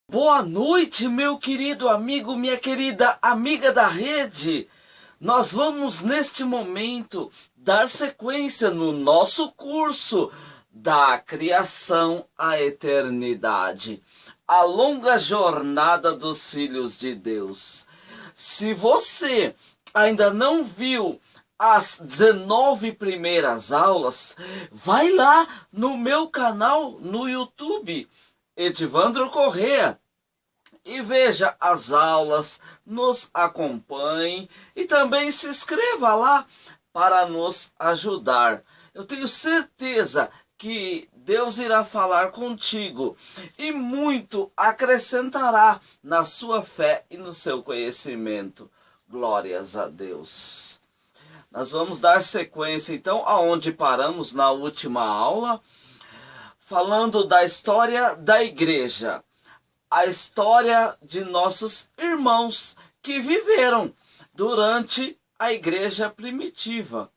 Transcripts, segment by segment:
Boa noite, meu querido amigo, minha querida amiga da rede. Nós vamos neste momento dar sequência no nosso curso da criação à eternidade, a longa jornada dos filhos de Deus. Se você ainda não viu as 19 primeiras aulas, vai lá no meu canal no YouTube, Edivandro Corrêa, e veja as aulas, nos acompanhe e também se inscreva lá para nos ajudar. Eu tenho certeza que Deus irá falar contigo e muito acrescentará na sua fé e no seu conhecimento. Glórias a Deus. Nós vamos dar sequência então aonde paramos na última aula, falando da história da igreja, a história de nossos irmãos que viveram durante a igreja primitiva.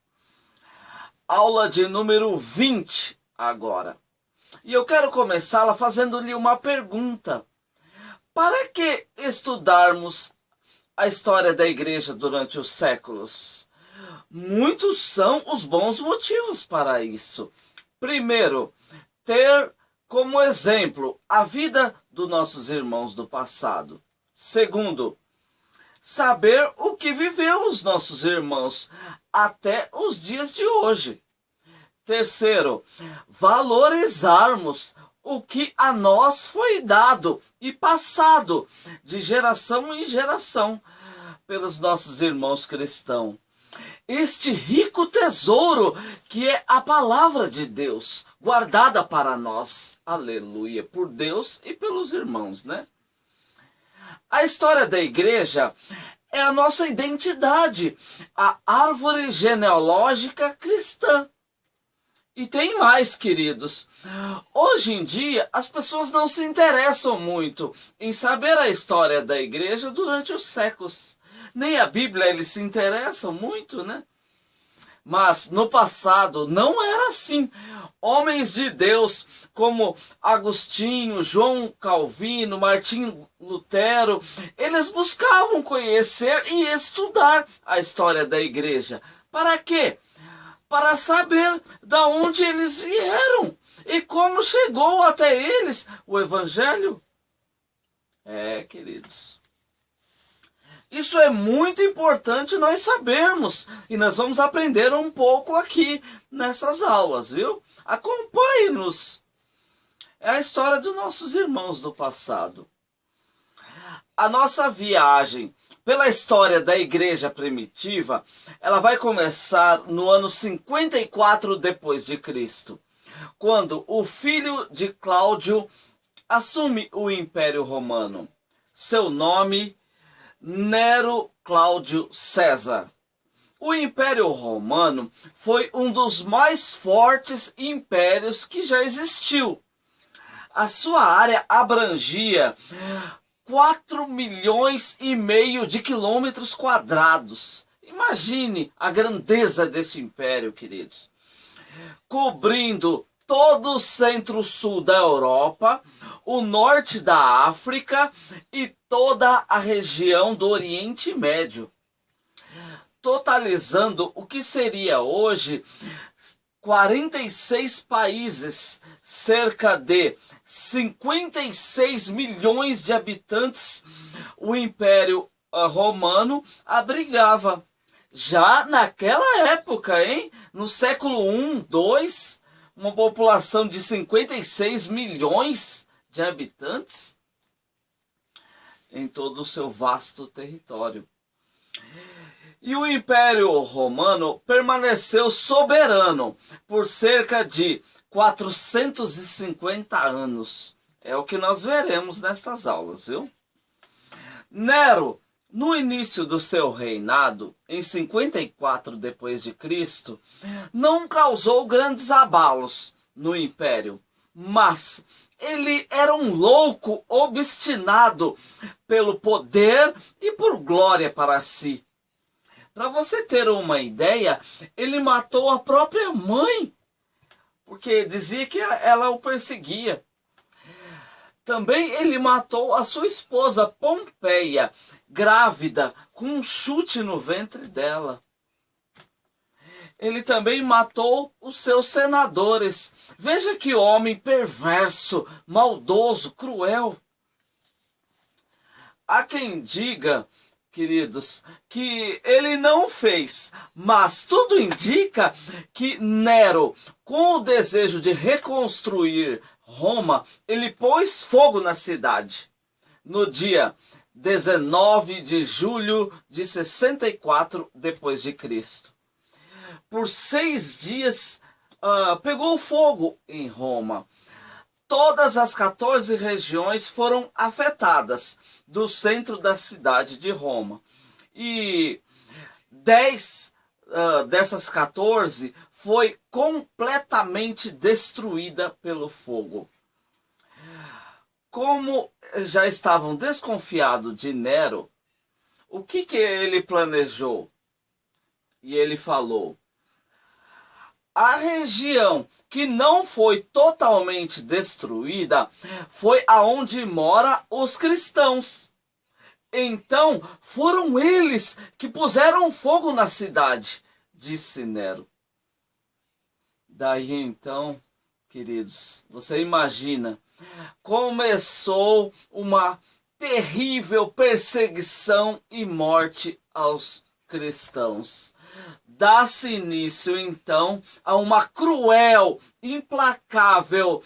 Aula de número 20 agora. E eu quero começá-la fazendo-lhe uma pergunta. Para que estudarmos a história da igreja durante os séculos? Muitos são os bons motivos para isso. Primeiro, ter como exemplo a vida dos nossos irmãos do passado. Segundo, saber o que viveu os nossos irmãos até os dias de hoje. Terceiro, valorizarmos o que a nós foi dado e passado de geração em geração pelos nossos irmãos cristãos. Este rico tesouro que é a palavra de Deus, guardada para nós, aleluia, por Deus e pelos irmãos, né? A história da igreja é a nossa identidade, a árvore genealógica cristã. E tem mais, queridos. Hoje em dia, as pessoas não se interessam muito em saber a história da igreja durante os séculos. Nem a Bíblia eles se interessam muito, né? Mas no passado não era assim. Homens de Deus como Agostinho, João Calvino, Martinho Lutero, eles buscavam conhecer e estudar a história da igreja. Para quê? Para saber de onde eles vieram e como chegou até eles o Evangelho. Queridos, isso é muito importante nós sabermos. E nós vamos aprender um pouco aqui nessas aulas, viu? Acompanhe-nos. É a história dos nossos irmãos do passado. A nossa viagem pela história da igreja primitiva, ela vai começar no ano 54 depois de Cristo, quando o filho de Cláudio assume o Império Romano. Seu nome, Nero Cláudio César. O Império Romano foi um dos mais fortes impérios que já existiu. A sua área abrangia 4,5 milhões de quilômetros quadrados. Imagine a grandeza desse império, queridos. Cobrindo todo o centro-sul da Europa, o norte da África e toda a região do Oriente Médio, totalizando o que seria hoje 46 países, cerca de 56 milhões de habitantes. O Império Romano abrigava. Já naquela época, no século I, II, uma população de 56 milhões de habitantes em todo o seu vasto território. E o Império Romano permaneceu soberano por cerca de 450 anos. É o que nós veremos nestas aulas, viu? Nero, no início do seu reinado, em 54 depois de Cristo, não causou grandes abalos no império, mas ele era um louco obstinado pelo poder e por glória para si. Para você ter uma ideia, ele matou a própria mãe, porque dizia que ela o perseguia. Também ele matou a sua esposa Pompeia, grávida, com um chute no ventre dela. Ele também matou os seus senadores. Veja que homem perverso, maldoso, cruel. Há quem diga, queridos, que ele não fez, mas tudo indica que Nero, com o desejo de reconstruir Roma, ele pôs fogo na cidade. No dia 19 de julho de 64 depois de Cristo. Por 6 dias pegou fogo em Roma. Todas as 14 regiões foram afetadas do centro da cidade de Roma. E 10 dessas 14 foi completamente destruída pelo fogo. Como já estavam desconfiados de Nero, o que ele planejou? E ele falou: a região que não foi totalmente destruída foi aonde moram os cristãos. Então foram eles que puseram fogo na cidade, disse Nero. Daí então, queridos, você imagina, começou uma terrível perseguição e morte aos cristãos. Dá-se início, então, a uma cruel, implacável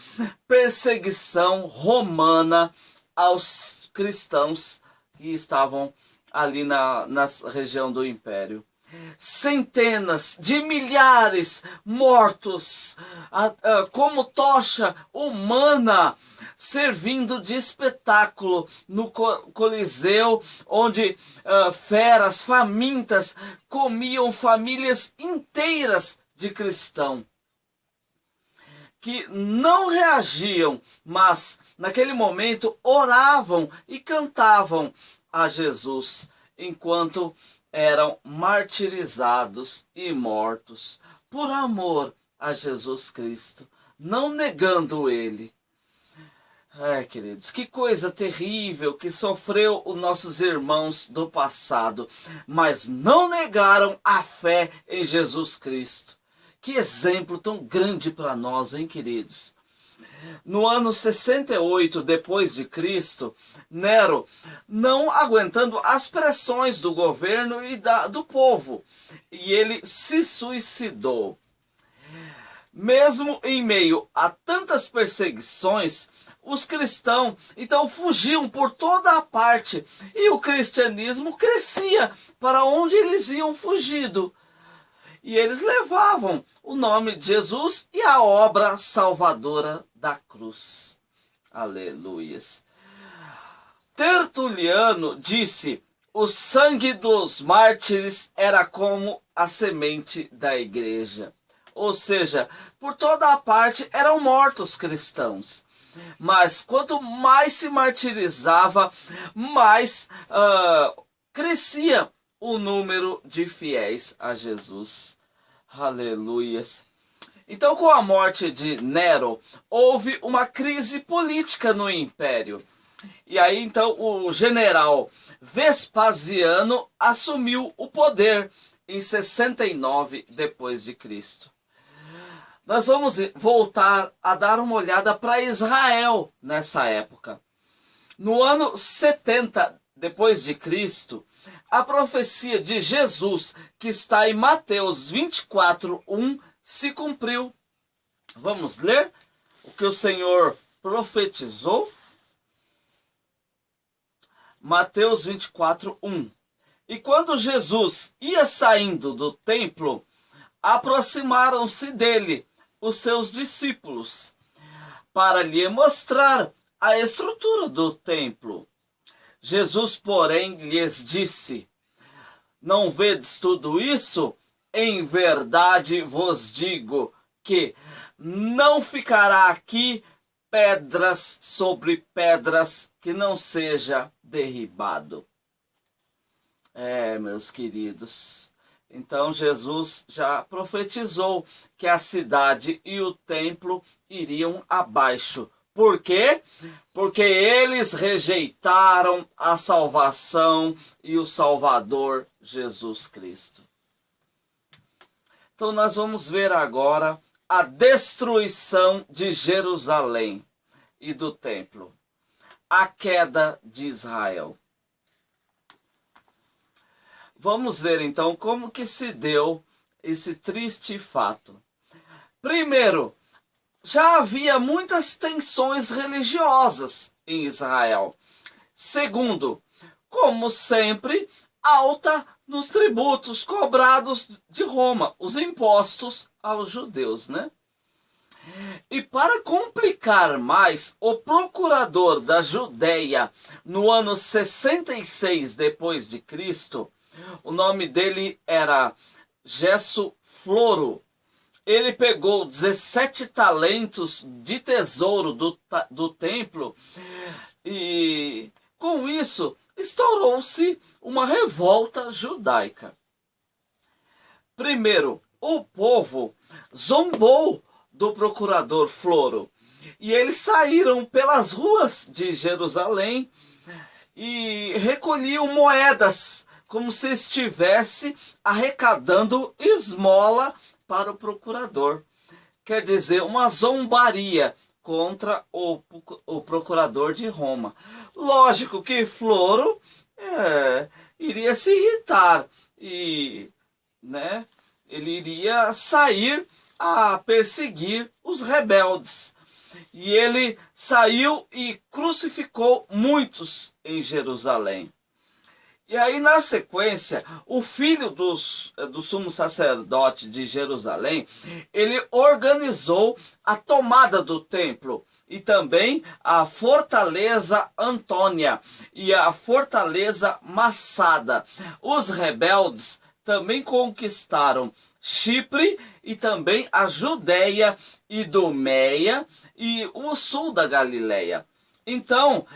perseguição romana aos cristãos que estavam ali na região do Império. Centenas de milhares mortos, como tocha humana, servindo de espetáculo no Coliseu, onde feras famintas comiam famílias inteiras de cristãos, que não reagiam, mas naquele momento oravam e cantavam a Jesus, enquanto eram martirizados e mortos por amor a Jesus Cristo, não negando ele. Queridos, que coisa terrível que sofreu os nossos irmãos do passado, mas não negaram a fé em Jesus Cristo. Que exemplo tão grande para nós, hein, queridos? No ano 68 depois de Cristo, Nero, não aguentando as pressões do governo e do povo, e ele se suicidou. Mesmo em meio a tantas perseguições, os cristãos então fugiam por toda a parte, e o cristianismo crescia para onde eles iam fugido. E eles levavam o nome de Jesus e a obra salvadora da cruz. Aleluias. Tertuliano disse: o sangue dos mártires era como a semente da igreja. Ou seja, por toda a parte eram mortos cristãos. Mas quanto mais se martirizava, mais crescia o número de fiéis a Jesus. Aleluias. Então, com a morte de Nero, houve uma crise política no Império. E aí, então, o general Vespasiano assumiu o poder em 69 depois de Cristo. Nós vamos voltar a dar uma olhada para Israel nessa época. No ano 70 depois de Cristo, a profecia de Jesus, que está em Mateus 24:1, se cumpriu. Vamos ler o que o Senhor profetizou? Mateus 24:1. E quando Jesus ia saindo do templo, aproximaram-se dele os seus discípulos, para lhe mostrar a estrutura do templo. Jesus, porém, lhes disse: não vedes tudo isso? Em verdade vos digo que não ficará aqui pedras sobre pedras que não seja derribado. Meus queridos, então Jesus já profetizou que a cidade e o templo iriam abaixo Por quê? Porque eles rejeitaram a salvação e o Salvador Jesus Cristo. Então nós vamos ver agora a destruição de Jerusalém e do templo. A queda de Israel. Vamos ver então como que se deu esse triste fato. Primeiro, já havia muitas tensões religiosas em Israel. Segundo, como sempre, alta nos tributos cobrados de Roma, os impostos aos judeus, né? E para complicar mais, o procurador da Judeia, no ano 66 depois de Cristo, o nome dele era Gesso Floro. Ele pegou 17 talentos de tesouro do templo e, com isso, estourou-se uma revolta judaica. Primeiro, o povo zombou do procurador Floro e eles saíram pelas ruas de Jerusalém e recolhiam moedas como se estivesse arrecadando esmola para o procurador. Quer dizer, uma zombaria contra o procurador de Roma. Lógico que Floro iria se irritar e, né, ele iria sair a perseguir os rebeldes. E ele saiu e crucificou muitos em Jerusalém. E aí, na sequência, o filho do sumo sacerdote de Jerusalém, ele organizou a tomada do templo e também a fortaleza Antônia e a fortaleza Massada. Os rebeldes também conquistaram Chipre e também a Judéia, Idumeia e o sul da Galileia. Então,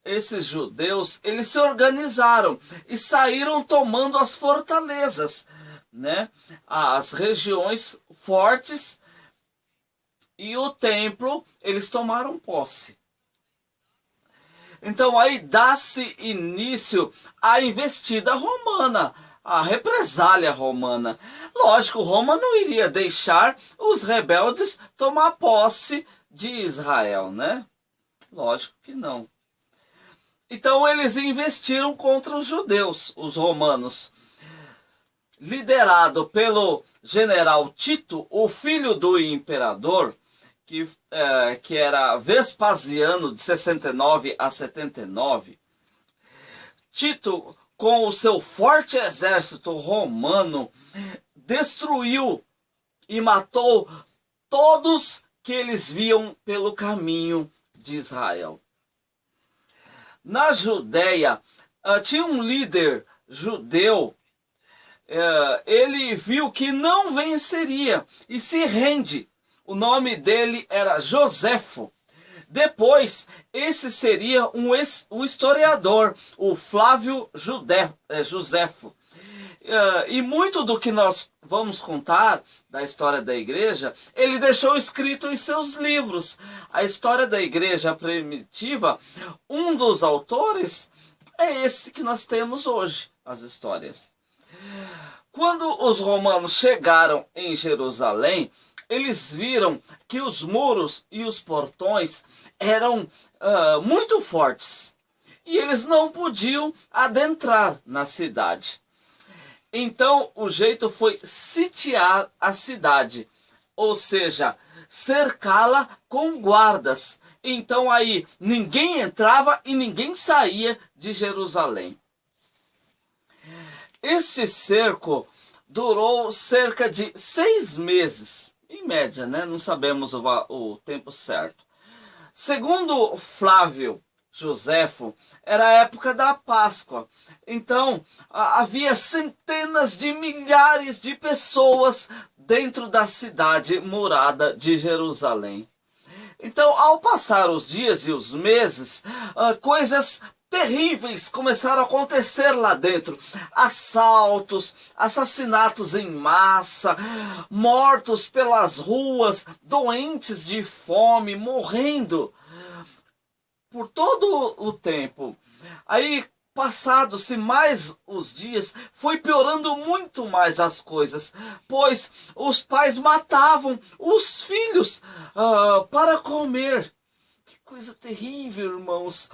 esses judeus, eles se organizaram e saíram tomando as fortalezas, né? As regiões fortes, e o templo, eles tomaram posse. Então aí dá-se início à investida romana, a represália romana. Lógico, Roma não iria deixar os rebeldes tomar posse de Israel, né? Lógico que não. Então eles investiram contra os judeus, os romanos. Liderado pelo general Tito, o filho do imperador, que era Vespasiano, de 69 a 79, Tito, com o seu forte exército romano, destruiu e matou todos que eles viam pelo caminho de Israel. Na Judéia, tinha um líder judeu, ele viu que não venceria e se rende. O nome dele era Joséfo. Depois, esse seria um historiador, o Flávio Joséfo. E muito do que nós vamos contar da história da igreja, ele deixou escrito em seus livros. A história da igreja primitiva, um dos autores é esse que nós temos hoje, as histórias. Quando os romanos chegaram em Jerusalém, eles viram que os muros e os portões eram muito fortes e eles não podiam adentrar na cidade. Então o jeito foi sitiar a cidade, ou seja, cercá-la com guardas. Então aí ninguém entrava e ninguém saía de Jerusalém. Este cerco durou cerca de 6 meses, em média, né? Não sabemos o tempo certo. Segundo Flávio Joséfo, era a época da Páscoa. Então, havia centenas de milhares de pessoas dentro da cidade murada de Jerusalém. Então, ao passar os dias e os meses, coisas terríveis começaram a acontecer lá dentro. Assaltos, assassinatos em massa, mortos pelas ruas, doentes de fome, morrendo. por todo o tempo. Aí, passados-se mais os dias, foi piorando muito mais as coisas, pois os pais matavam os filhos para comer. Que coisa terrível, irmãos.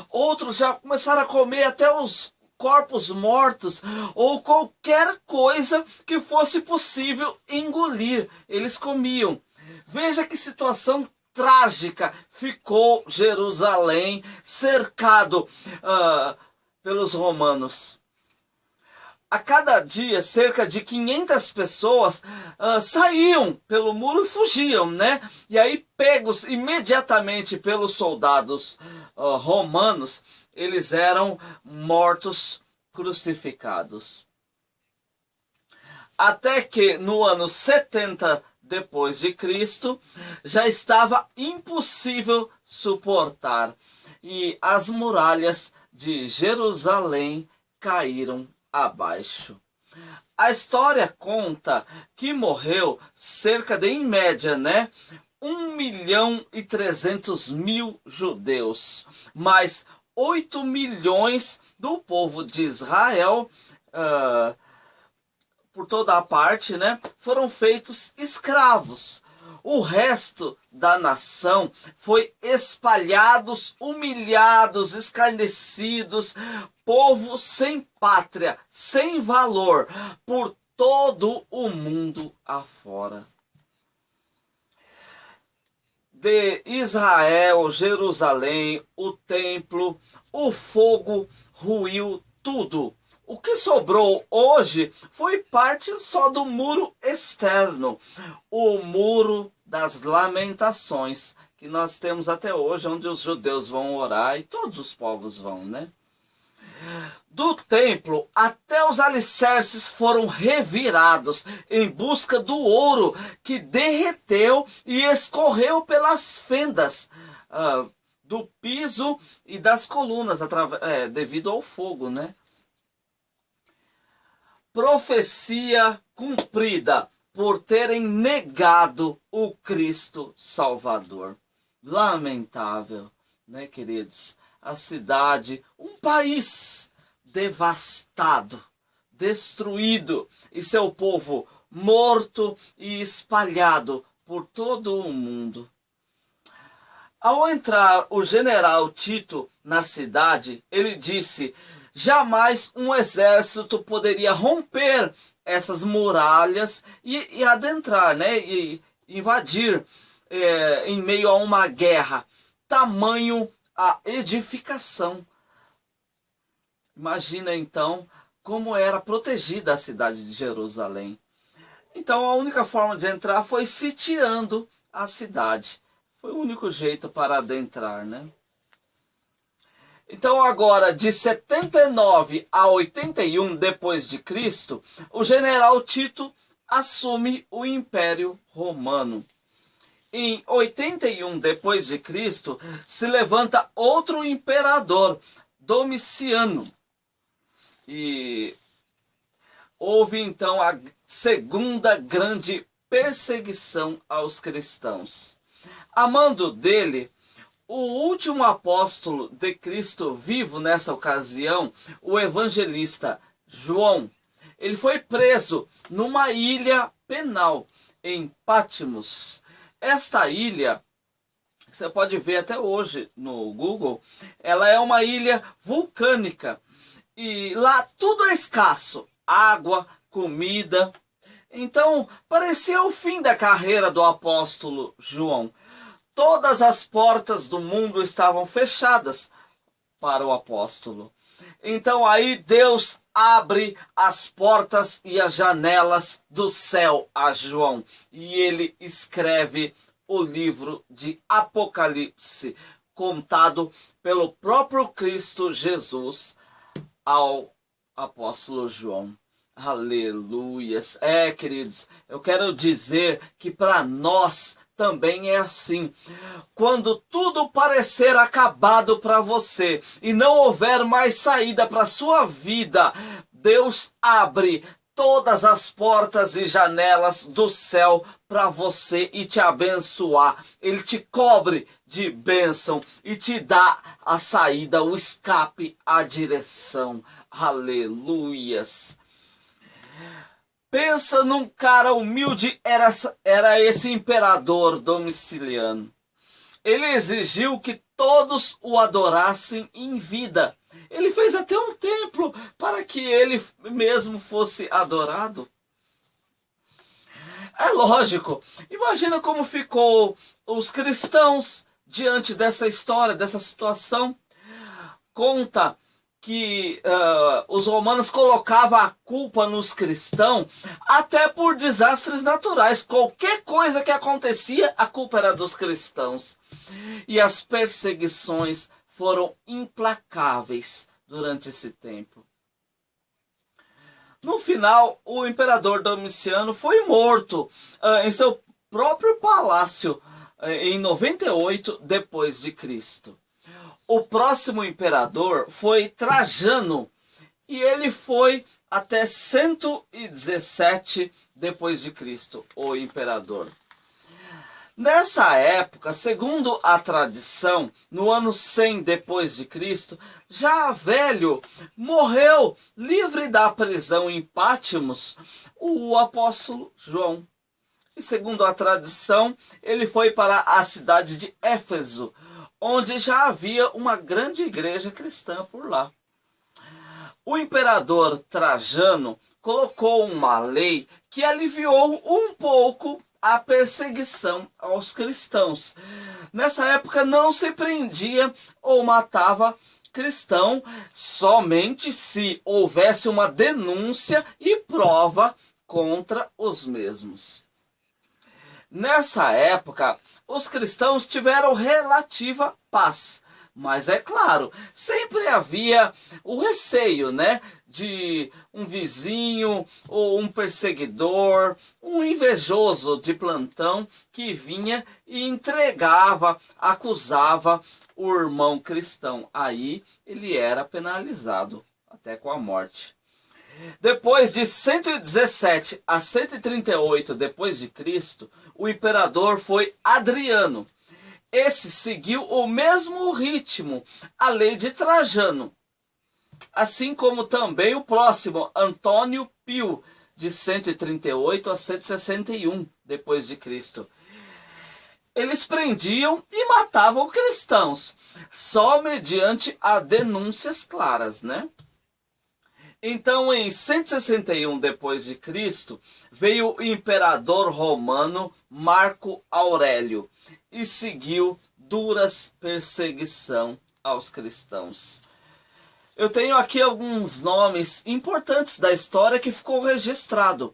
Outros já começaram a comer até os corpos mortos ou qualquer coisa que fosse possível engolir. Eles comiam. Veja que situação trágica ficou Jerusalém, cercado pelos romanos. A cada dia, cerca de 500 pessoas saíam pelo muro e fugiam, né? E aí, pegos imediatamente pelos soldados romanos, eles eram mortos, crucificados. Até que no ano 70 depois de Cristo, já estava impossível suportar. E as muralhas de Jerusalém caíram abaixo. A história conta que morreu cerca de, em média, 1.300.000 judeus, mas 8 milhões do povo de Israel, por toda a parte, foram feitos escravos. O resto da nação foi espalhados, humilhados, escarnecidos, povo sem pátria, sem valor, por todo o mundo afora. De Israel, Jerusalém, o templo, o fogo ruiu tudo. O que sobrou hoje foi parte só do muro externo, o muro das lamentações, que nós temos até hoje, onde os judeus vão orar e todos os povos vão, Do templo, até os alicerces foram revirados em busca do ouro que derreteu e escorreu pelas fendas do piso e das colunas, devido ao fogo, Profecia cumprida por terem negado o Cristo Salvador. Lamentável, queridos? A cidade, um país devastado, destruído, e seu povo morto e espalhado por todo o mundo. Ao entrar o general Tito na cidade, ele disse: jamais um exército poderia romper essas muralhas e adentrar, e invadir em meio a uma guerra. Tamanho a edificação. Imagina então como era protegida a cidade de Jerusalém. Então a única forma de entrar foi sitiando a cidade. Foi o único jeito para adentrar, Então agora, de 79 a 81 depois de Cristo, o general Tito assume o Império Romano. Em 81 depois de Cristo, se levanta outro imperador, Domiciano. E houve então a segunda grande perseguição aos cristãos. A mando dele, o último apóstolo de Cristo vivo nessa ocasião, o evangelista João, ele foi preso numa ilha penal em Patmos. Esta ilha, você pode ver até hoje no Google, ela é uma ilha vulcânica e lá tudo é escasso, água, comida. Então parecia o fim da carreira do apóstolo João. Todas as portas do mundo estavam fechadas para o apóstolo. Então aí Deus abre as portas e as janelas do céu a João. E ele escreve o livro de Apocalipse, contado pelo próprio Cristo Jesus ao apóstolo João. Aleluias. Queridos, eu quero dizer que para nós também é assim. Quando tudo parecer acabado para você e não houver mais saída para sua vida, Deus abre todas as portas e janelas do céu para você e te abençoar. Ele te cobre de bênção e te dá a saída, o escape, a direção. Aleluias. Pensa num cara humilde, era esse imperador Domiciano. Ele exigiu que todos o adorassem em vida. Ele fez até um templo para que ele mesmo fosse adorado. É lógico, imagina como ficou os cristãos diante dessa história, dessa situação. Conta que os romanos colocavam a culpa nos cristãos até por desastres naturais. Qualquer coisa que acontecia, a culpa era dos cristãos. E as perseguições foram implacáveis durante esse tempo. No final, o imperador Domiciano foi morto em seu próprio palácio em 98 depois de Cristo. O próximo imperador foi Trajano e ele foi até 117 depois de Cristo, o imperador. Nessa época, segundo a tradição, no ano 100 depois de Cristo, já velho, morreu livre da prisão em Patmos o apóstolo João. E segundo a tradição, ele foi para a cidade de Éfeso, onde já havia uma grande igreja cristã por lá. O imperador Trajano colocou uma lei que aliviou um pouco a perseguição aos cristãos. Nessa época não se prendia ou matava cristão somente se houvesse uma denúncia e prova contra os mesmos. Nessa época, os cristãos tiveram relativa paz. Mas é claro, sempre havia o receio, né, de um vizinho ou um perseguidor, um invejoso de plantão que vinha e entregava, acusava o irmão cristão. Aí ele era penalizado, até com a morte. Depois de 117 a 138 depois de Cristo, o imperador foi Adriano. Esse seguiu o mesmo ritmo, a lei de Trajano. Assim como também o próximo, Antônio Pio, de 138 a 161 depois de Cristo. Eles prendiam e matavam cristãos, só mediante a denúncias claras, né? Então, em 161 depois de Cristo, veio o imperador romano Marco Aurélio e seguiu duras perseguição aos cristãos. Eu tenho aqui alguns nomes importantes da história que ficou registrado.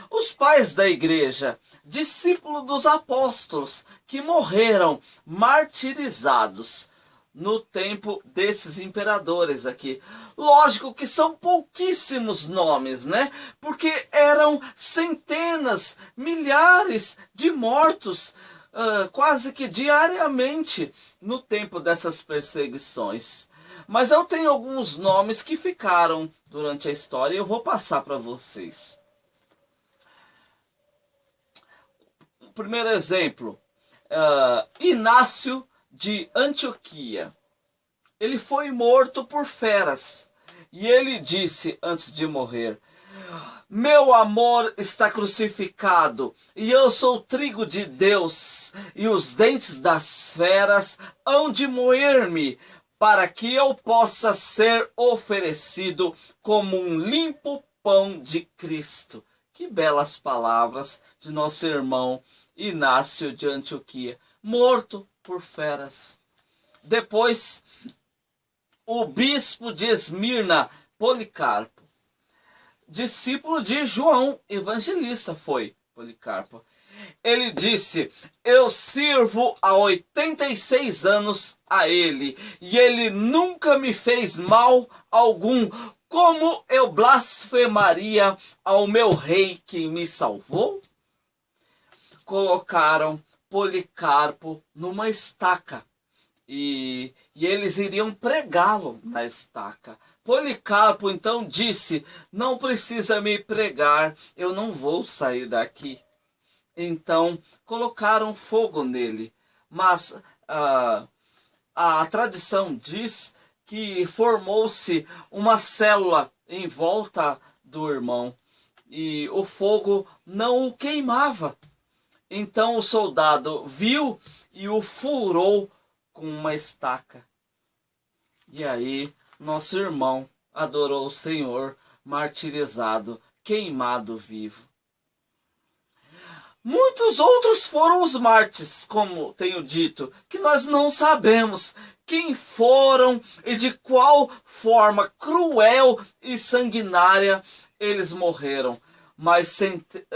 Os pais da igreja, discípulos dos apóstolos, que morreram martirizados no tempo desses imperadores aqui. Lógico que são pouquíssimos nomes, né? Porque eram centenas, milhares de mortos, quase que diariamente, no tempo dessas perseguições. Mas eu tenho alguns nomes que ficaram durante a história e eu vou passar para vocês. O primeiro exemplo, Inácio de Antioquia. Ele foi morto por feras. E ele disse antes de morrer: meu amor está crucificado, e eu sou trigo de Deus, e os dentes das feras hão de moer-me, para que eu possa ser oferecido como um limpo pão de Cristo. Que belas palavras de nosso irmão Inácio de Antioquia, morto por feras. Depois, o bispo de Esmirna, Policarpo, discípulo de João Evangelista, foi Policarpo. Ele disse: eu sirvo há 86 anos a ele, e ele nunca me fez mal algum. Como eu blasfemaria ao meu rei que me salvou? Colocaram Policarpo numa estaca e eles iriam pregá-lo na estaca. Policarpo então disse: não precisa me pregar, eu não vou sair daqui. Então colocaram fogo nele, mas a tradição diz que formou-se uma célula em volta do irmão e o fogo não o queimava. Então o soldado viu e o furou com uma estaca. E aí nosso irmão adorou o Senhor, martirizado, queimado vivo. Muitos outros foram os mártires, como tenho dito, que nós não sabemos quem foram e de qual forma cruel e sanguinária eles morreram. Mas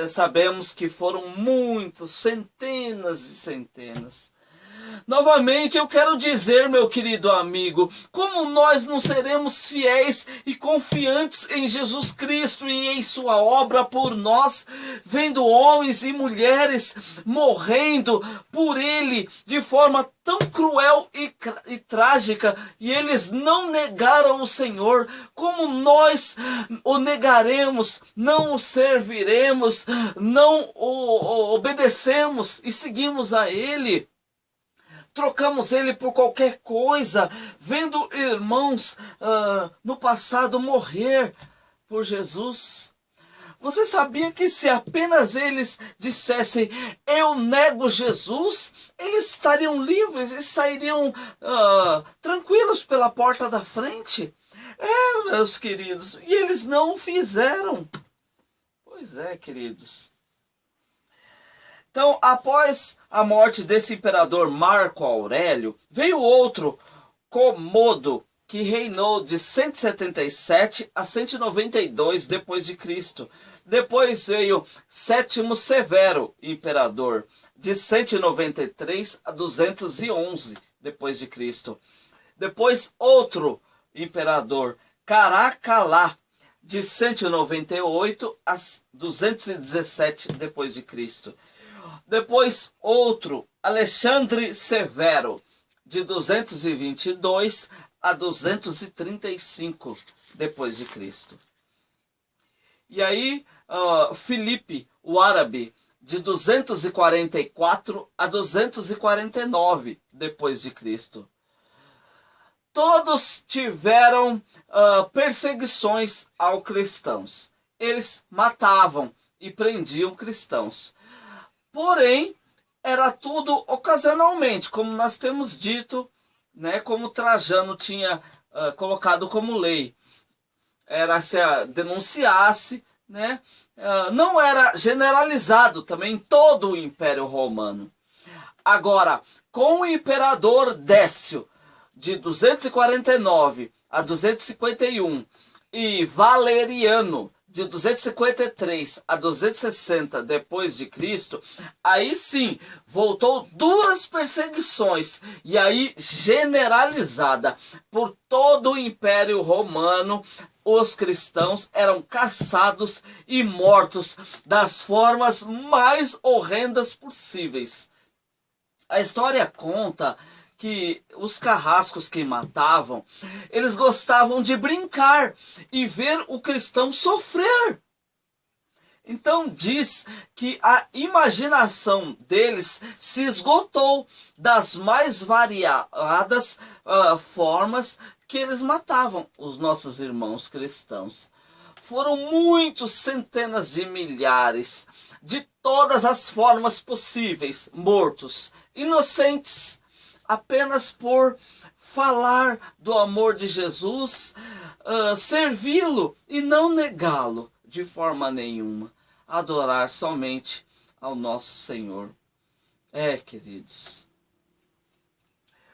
sabemos que foram muitos, centenas e centenas. Novamente eu quero dizer, meu querido amigo, como nós não seremos fiéis e confiantes em Jesus Cristo e em sua obra por nós, vendo homens e mulheres morrendo por Ele de forma tão cruel e trágica, e eles não negaram o Senhor, como nós o negaremos, não o serviremos, não o obedecemos e seguimos a Ele? Trocamos ele por qualquer coisa, vendo irmãos no passado morrer por Jesus. Você sabia que se apenas eles dissessem: eu nego Jesus, eles estariam livres e sairiam tranquilos pela porta da frente? Meus queridos, e eles não o fizeram. Pois é, queridos. Então, após a morte desse imperador Marco Aurélio, veio outro, Comodo, que reinou de 177 a 192 depois de Cristo. Depois veio Sétimo Severo, imperador, de 193 a 211 depois de Cristo. Depois outro imperador, Caracalá, de 198 a 217 depois de Cristo. Depois outro, Alexandre Severo, de 222 a 235 depois de Cristo. E aí, Filipe, o árabe, de 244 a 249 depois de Cristo. Todos tiveram perseguições aos cristãos. Eles matavam e prendiam cristãos. Porém, era tudo ocasionalmente, como nós temos dito, né, como Trajano tinha colocado como lei. Era se denunciasse, né, não era generalizado também em todo o Império Romano. Agora, com o imperador Décio, de 249 a 251, e Valeriano, de 253 a 260 depois de Cristo, aí sim voltou duras perseguições, e aí generalizada por todo o Império Romano. Os cristãos eram caçados e mortos das formas mais horrendas possíveis. A história conta que os carrascos que matavam, eles gostavam de brincar e ver o cristão sofrer. Então diz que a imaginação deles se esgotou das mais variadas formas que eles matavam os nossos irmãos cristãos. Foram muitos, centenas de milhares, de todas as formas possíveis, mortos, inocentes, apenas por falar do amor de Jesus, servi-lo e não negá-lo de forma nenhuma. Adorar somente ao nosso Senhor. Queridos,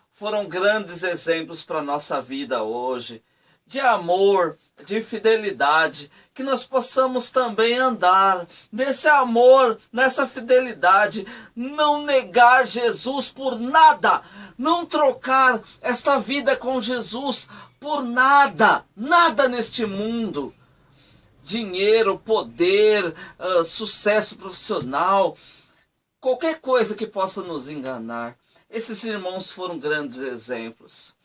foram grandes exemplos para a nossa vida hoje, de amor, de fidelidade, que nós possamos também andar nesse amor, nessa fidelidade, não negar Jesus por nada, não trocar esta vida com Jesus por nada, nada neste mundo. Dinheiro, poder, sucesso profissional, qualquer coisa que possa nos enganar. Esses irmãos foram grandes exemplos.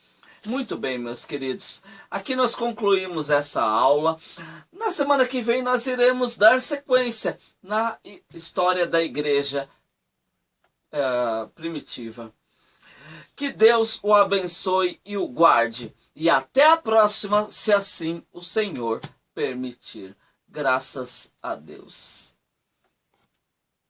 Muito bem, meus queridos. Aqui nós concluímos essa aula. Na semana que vem nós iremos dar sequência na história da igreja primitiva. Que Deus o abençoe e o guarde. E até a próxima, se assim o Senhor permitir. Graças a Deus.